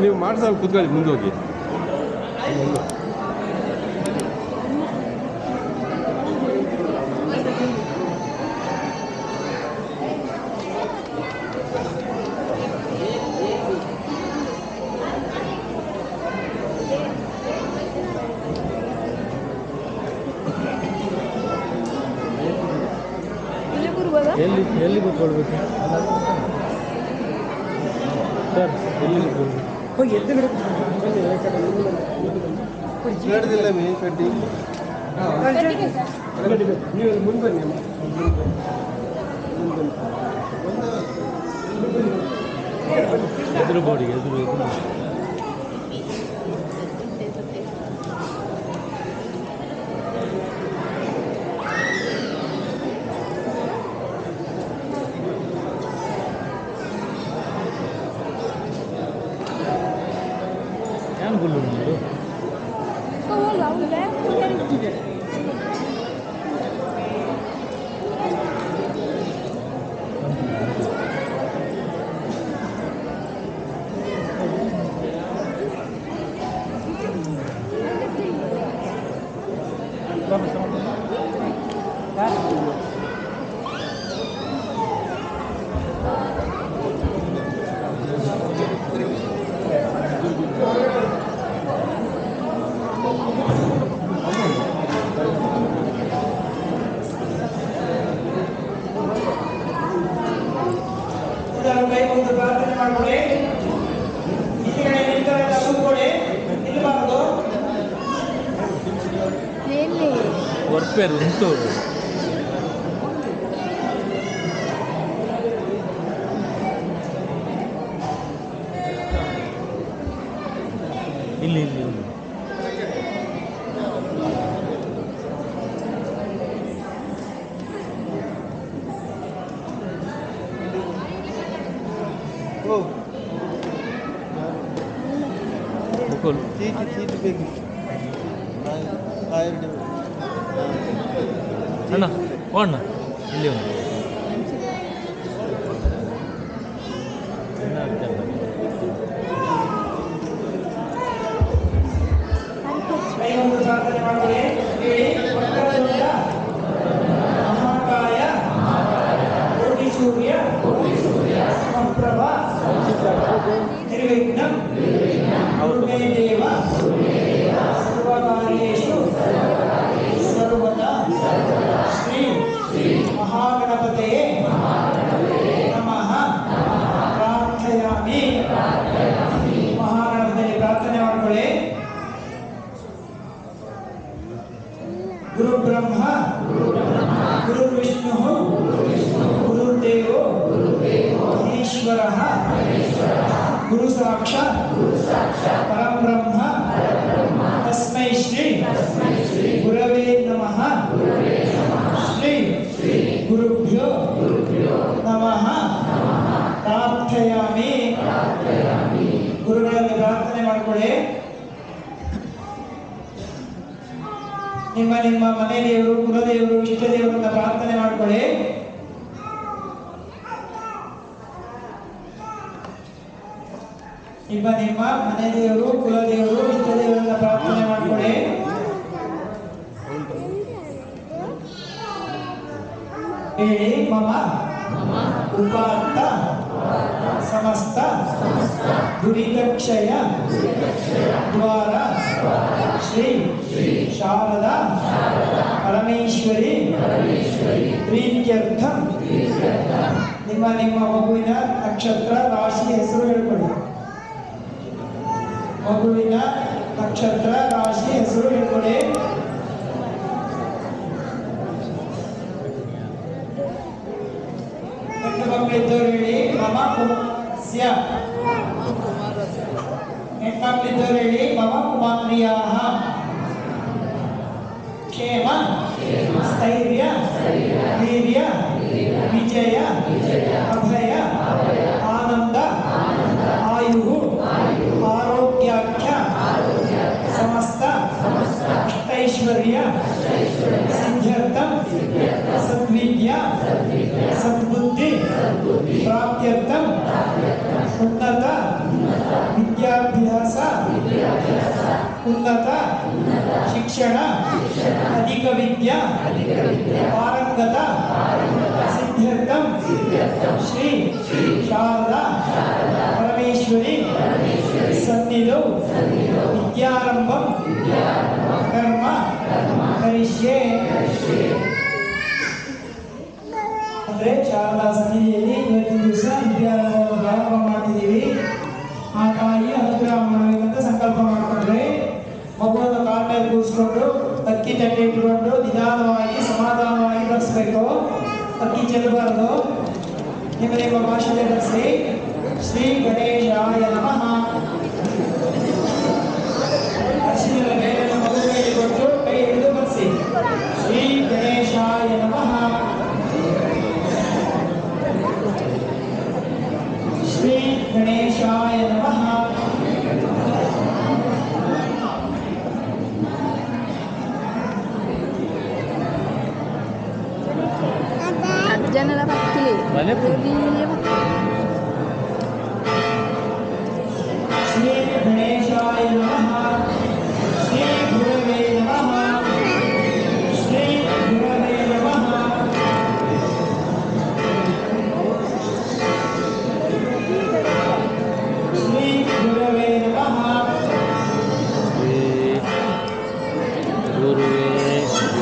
ನೀವು ಮಾಡಿಸಲು ಕೂತ್ಕೊಳ್ಳಿ, ಮುಂದೆ ಹೋಗಿ. ಎಲ್ಲಿ ಕೂತ್ಕೊಳ್ಬೇಕು ಸರ್? ಎಲ್ಲಿ ಹೋಗಿ ಎದ್ದುಗಡೆ ಹೇಳಿದಿಲ್ಲ ಮೇನ್ ಕಡ್ಡಿ. ನೀವು ಮುಂದೆ ಬನ್ನಿ. ಎದುರು ಬೋರ್ಡಿಗೆ ಎದುರು ಗುಳ್ಳು ಉಂಟು. ವರ್ಪೇರು ಉಂಟು. ಇಲ್ಲಿ ಇಲ್ಲಿ ಚೀಟಿ ಬೇಕು ಅಣ್ಣ ಅಣ್ಣ ಇಲ್ಲಿ ಒಂದು ಮಹಾಗಣಪತಯೇ ನಮಃ ಪ್ರಾರ್ಥಯಾಮಿ. ಮಹಾಗಣಪತಿಯಲ್ಲಿ ಪ್ರಾರ್ಥನೆ ಮಾಡಿಕೊಳ್ಳಿ. ಗುರು ಬ್ರಹ್ಮ ಗುರು ವಿಷ್ಣು ಗುರುದೇವೋ ಈಶ್ವರ ಗುರು ಸಾಕ್ಷಾತ್ ಪರಬ್ರಹ್ಮ ತಸ್ಮೈ ಶ್ರೀ ಗುರವೇ ನಮಃ. ಶ್ರೀ ಗುರುಭ್ಯೋ ನಮಃ ಪ್ರಾರ್ಥಯಾಮಿ. ಗುರುಗಳಲ್ಲಿ ಪ್ರಾರ್ಥನೆ ಮಾಡಿಕೊಳ್ಳಿ. ನಿಮ್ಮ ನಿಮ್ಮ ಮನೆ ದೇವರು, ಕುಲದೇವರು, ಇಷ್ಟ ದೇವರನ್ನ ಪ್ರಾರ್ಥನೆ ಮಾಡಿಕೊಳ್ಳಿ. ನಿಮ್ಮ ನಿಮ್ಮ ಮನೆ ದೇವರು, ಕುಲದೇವರು, ಇಷ್ಟ ದೇವರನ್ನ ಪ್ರಾರ್ಥನೆ ಮಾಡಿಕೊಳ್ಳಿ. ಹೇಳಿ. ಮಮ ಉಪಾತ್ತ ಸಮಸ್ತ ದುರಿತಕ್ಷಯ ದ್ವಾರ ಶ್ರೀ ಶಾರದಾ ಪರಮೇಶ್ವರಿ ಪ್ರೀತ್ಯರ್ಥಂ. ನಿಮ್ಮ ನಿಮ್ಮ ಮಗುವಿನ ನಕ್ಷತ್ರ, ರಾಶಿ, ಹೆಸರು ಹೇಳ್ಕೊಳ್ಳಿ. ಮಗುವಿನ ನಕ್ಷತ್ರ, ರಾಶಿ, ಹೆಸರು ಹೇಳ್ಕೊಳ್ಳಿ. ಹೆಣ್ಣು ಮಕ್ಕಳಿದ್ದವರು ಹೇಳಿ. ಮಮ ಕುಮಾರಸ್ಯ. ಹೆಣ್ಮಕ್ಳಿದ್ದವರು ಹೇಳಿ. ಮಮ ಕುಮಾರ್ಯಾಃ ಕ್ಷೇಮ ಸ್ಥೈರ್ಯ ವೀರ್ಯ ವಿಜಯ ಅಭಯ ಆನಂದ ಆಯು ಆರೋಗ್ಯಾಖ್ಯ ಅಧಿಕ ವಿದ್ಯಾ ಪಾರಂಗತ ಸಿದ್ಧಾರ್ಥಂ ಶ್ರೀ ಶಾರದಾ ಪರಮೇಶ್ವರಿ ಸನ್ನಿಧೌ ವಿದ್ಯಾರಂಭಂ ಕರ್ಮ ಕರಿಷ್ಯೆ. ಅಂದರೆ ಶಾರದಾ ಸನ್ನಿಧಿಯಲ್ಲಿ ಇವತ್ತಿನ ದಿವಸ ವಿದ್ಯಾರಂಭವನ್ನು ಪ್ರಾರಂಭ ಮಾಡ್ತಿದ್ದೀವಿ. ಆ ತಾಯಿ ಅನುಗ್ರಹ ಮಾಡಬೇಕಂತ ಸಂಕಲ್ಪ ಮಾಡಿಕೊಂಡ್ರೆ ಮಗುವನ್ನು ಕಾಲ ಮೇಲೆ ಕೂರಿಸ್ಕೊಂಡು ಅಕ್ಕಿ ತಟ್ಟೆ ಇಟ್ಟುಕೊಂಡು ನಿಧಾನವಾಗಿ ಸಮಾಧಾನವಾಗಿ ಬರೆಸ್ಬೇಕು. ಅಕ್ಕಿ ಚೆಲ್ಲಬಾರದು. ನಿಮ್ಮ ಭಾಷೆಯಲ್ಲಿ ಬರೆಸಿ. ಶ್ರೀ ಗಣೇಶಾಯ ನಮಃ. ಅಕ್ಷರ ಮೇಲೆ ಮಗು ಕೈಯಲ್ಲಿ ಕೊಟ್ಟು ಕೈ ಹಿಡಿದು ಬರೆಸಿ. ಶ್ರೀ ಗಣೇಶಾಯ ನಮಃ. ಶ್ರೀ ಗಣೇಶಾಯ ನಮಃ. ಜನರ ಭಕ್ತಿಲಿ ಶ್ರೀ ಗಣೇಶಾಯ ನಮಃ. ಶ್ರೀ ಗುರವೇ ನಮಃ. ಶ್ರೀ ಗುರವೇ ನಮಃ. ಶ್ರೀ ಗುರವೇ ನಮಃ. ಗುರುವೇ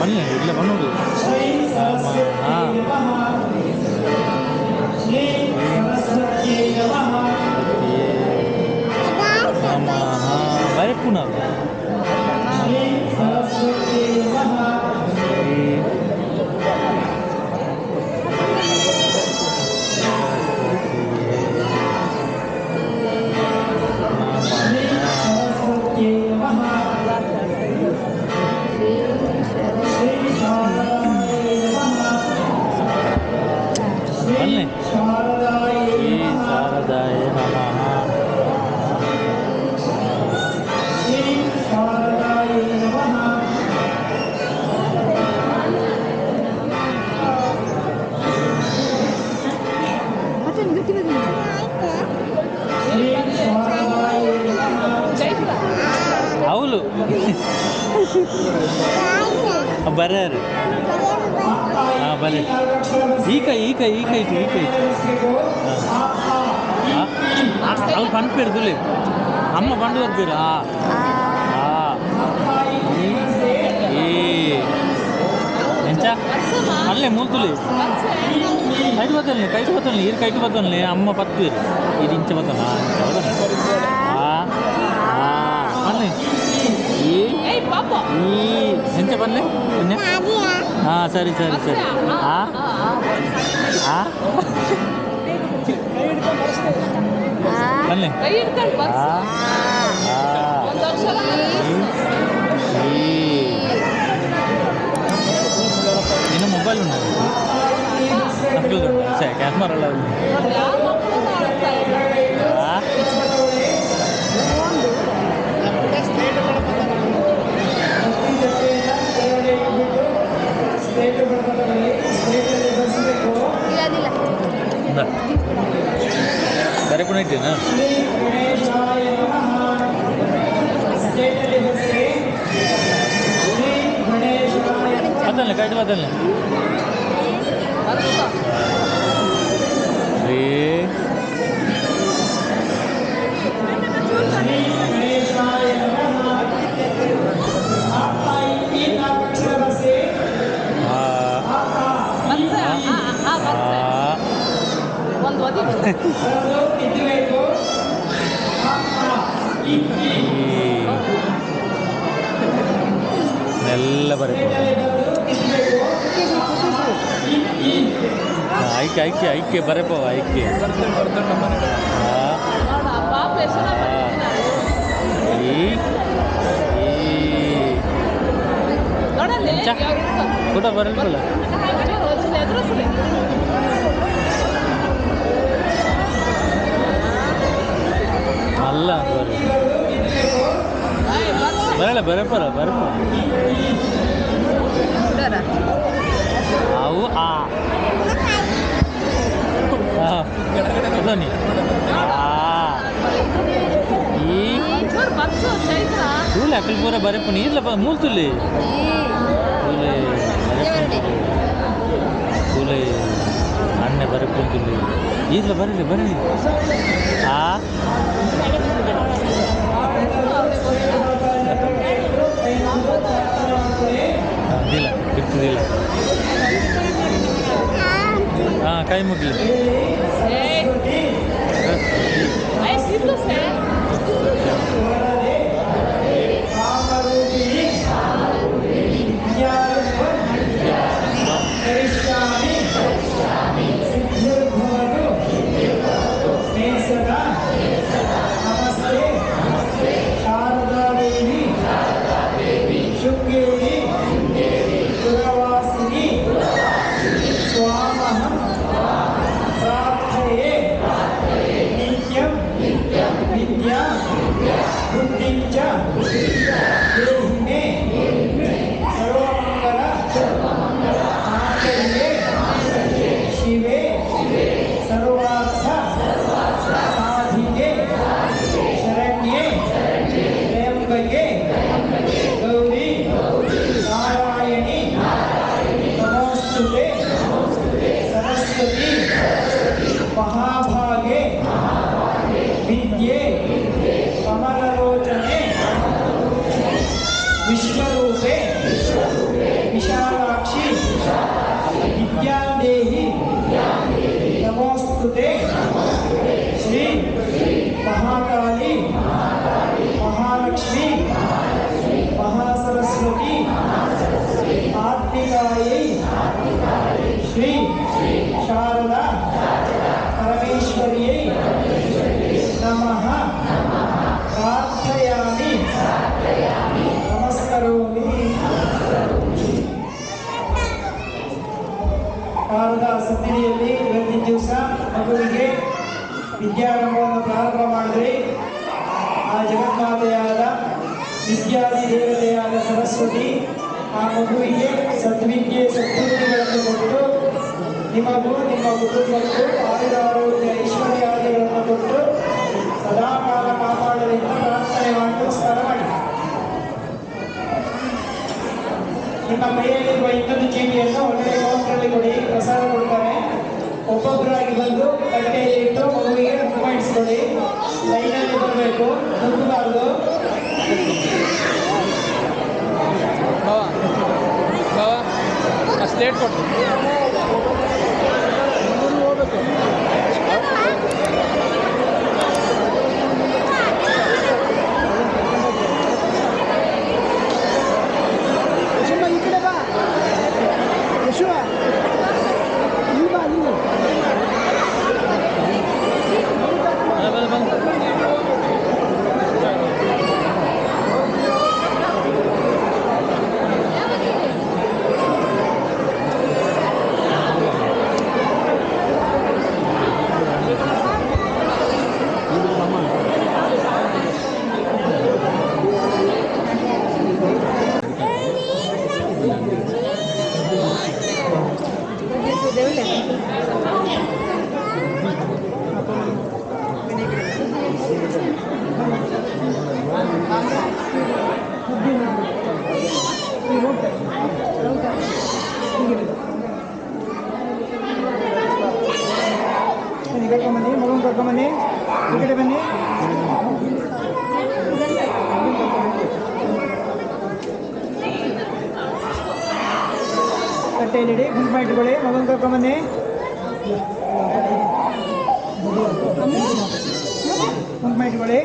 ಬನ್ನಿ ಇಲ್ಲ ಬನ್ನೋದು ಶ್ರೀ ಸರಸ್ವತಿ ನಮಃ. ಶ್ರೀ ಸರಸ್ವತಿ ನಮಃ. ಬರಪ್ಪು ನಾವು ಶ್ರೀ ಸರಸ್ವತಿ ನಮಃ. ಶ್ರೀ ಸರಸ್ವತಿ ನಮಃ. ಶ್ರೀ ಶಾರದಾಯ ನಮಃ. ಶ್ರೀ ಬನ್ನಿ. ಶಾರದಾಯ ಶ್ರೀ ನಮಃ. ಶಾರದಾಯ ನಮಃ. ಶ್ರೀ ಶಾರದಾಯ ನಮಃ. ಮತ್ತೆ ಗಟ್ಟಿ ಬಂದಿದೆ. ಶ್ರೀ ಶಾರದಾಯ ನಮಃ. ಅವಳು ಬರ್ಯಾರು ಹಾಂ ಬರ್ರಿ ಈ ಕೈ ಇಟ್ಟು ಅವ್ರು ಪಂಪಿಡ್ದುಲಿ ಅಮ್ಮ ಬಂದು ಬರ್ತೀರ ఏ ఎంచా అల్లే మూతులు కైటు పోతాను ఈరు కైటు పోతాను అమ్మ పత్తు ఇది ఇంచబోతాను పన్ను ఈ ఎంచ పన్ను సరే సరే సరే పన్ను నిన్న మొబైల్ ఉన్నది కెమెరా సరిపడినా బదల్ని కైట్ బదల్ని ಮೆಲ್ಲ ಬರೀ ಐಕ್ಯ ಬರಪ್ಪ ಐಕ್ಯ ಊಟ ಬರಲ್ಲ ಅಲ್ಲ ಬರಲ್ಲ ಬರಪ್ಪಲ್ಲ ಬರಪ್ಪ ಅವು ಈ ಇಲ್ಲ ಅಕ್ಕಲ್ ಪೂರ ಬರೆಪುನಿ ಇಲ್ಲ ಮೂಲ್ತುಲ್ಲಿ ಕೂಲೆ ಕೂಲೆ ಅಣ್ಣೆ ಬರೆಪುಂತುಲ್ಲಿ ಈಗಲ ಬರಲಿ ಬರಲಿ ಆ ಇಲ್ಲ ಇರ್ತದಿಲ್ಲ ಹಾಂ ಕೈ ಮುಗ್ಲಿ महाभागे विद्ये कमललोचने विश्वरूपे विशालाक्षी विद्यादेहि नमोस्तुते श्री महाकाली महालक्ष्मी महासरस्वती आत्मिकायै श्री शारदा परमेश्वर्यै नमः प्रार्थयामि नमस्करोमि। ಶಾರದಾ ಸನ್ನಿಧಿಯಲ್ಲಿ ಇವತ್ತಿನ ದಿವಸ ಮಗುವಿಗೆ ವಿದ್ಯಾರಂಭವನ್ನು ಪ್ರಾರಂಭ ಮಾಡಿದ್ರಿ. ಆ ಜಗನ್ಮಾತೆಯಾದ ವಿದ್ಯಾದಿ ದೇವತೆಯಾದ ಸರಸ್ವತಿ ಆ ಮಗುವಿಗೆ ಸದ್ವಿದ್ಯೆ ಸದ್ಬುದ್ಧಿಗಳನ್ನು ಕೊಟ್ಟು ನಿಮಗೂ ನಿಮ್ಮ ಕುಟುಂಬಕ್ಕೂ ಆಯುರಾರೋಗ್ಯ ಐಶ್ವರ್ಯಾದಿಗಳನ್ನು ಕೊಟ್ಟು ಸದಾಕಾಲ ಕಾಪಾಡಲಿಕ್ಕೆ ಪ್ರಾರ್ಥನೆ ಮಾಡಿ ನಮಸ್ಕಾರ ಮಾಡಿ. ನಿಮ್ಮ ಕೈಯಲ್ಲಿರುವ ಇನ್ನೊಂದು ಚೀಟಿಯನ್ನು ಒಳ್ಳೆಯ ಕೌಂಟ್ರಲ್ಲಿ ಕೊಡಿ, ಪ್ರಸಾದ ಕೊಡ್ತಾರೆ. ಒಬ್ಬೊಬ್ಬರಾಗಿ ಬಂದು ಕಟ್ಟೆಯಲ್ಲಿ ಇಟ್ಟು ಮಗುವಿಗೆ ಮಾಡಿಸ್ಕೊಡಿ. ಲೈನಲ್ಲಿ ಬರಬೇಕು, ನುಗ್ಗಬಾರ್ದು. ಸ್ಲೇಟ್ ಕೊಟ್ಟು ಕರ್ಕೊಂಬನ್ನಿ, ಮಗನ ಕರ್ಕೊಂಬನ್ನಿ, ಈ ಕಡೆ ಬನ್ನಿ. ಕಟ್ಟೆಯಲ್ಲಿ ಗುಂಪು ಇಟ್ಕೊಳ್ಳಿ, ಮಗನ ಕರ್ಕೊಂಬನ್ನಿ. ಗುಂಪು ಇಟ್ಕೊಳ್ಳಿ.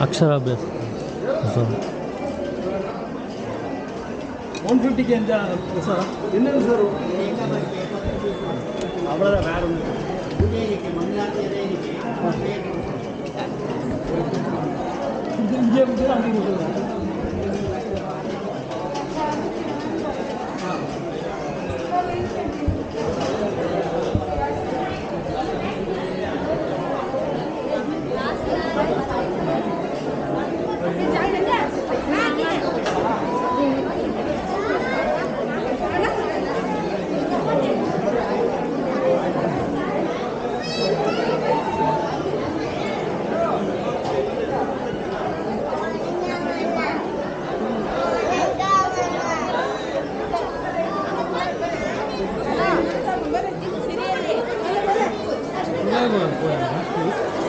ಅಕ್ಷರಾಭ್ಯಾಸ 150ಗೆ ಎಂತ ಸರ್ ಇನ್ನೇನು ಸರ್ ಅವರ ಬೇರೆ Gracias.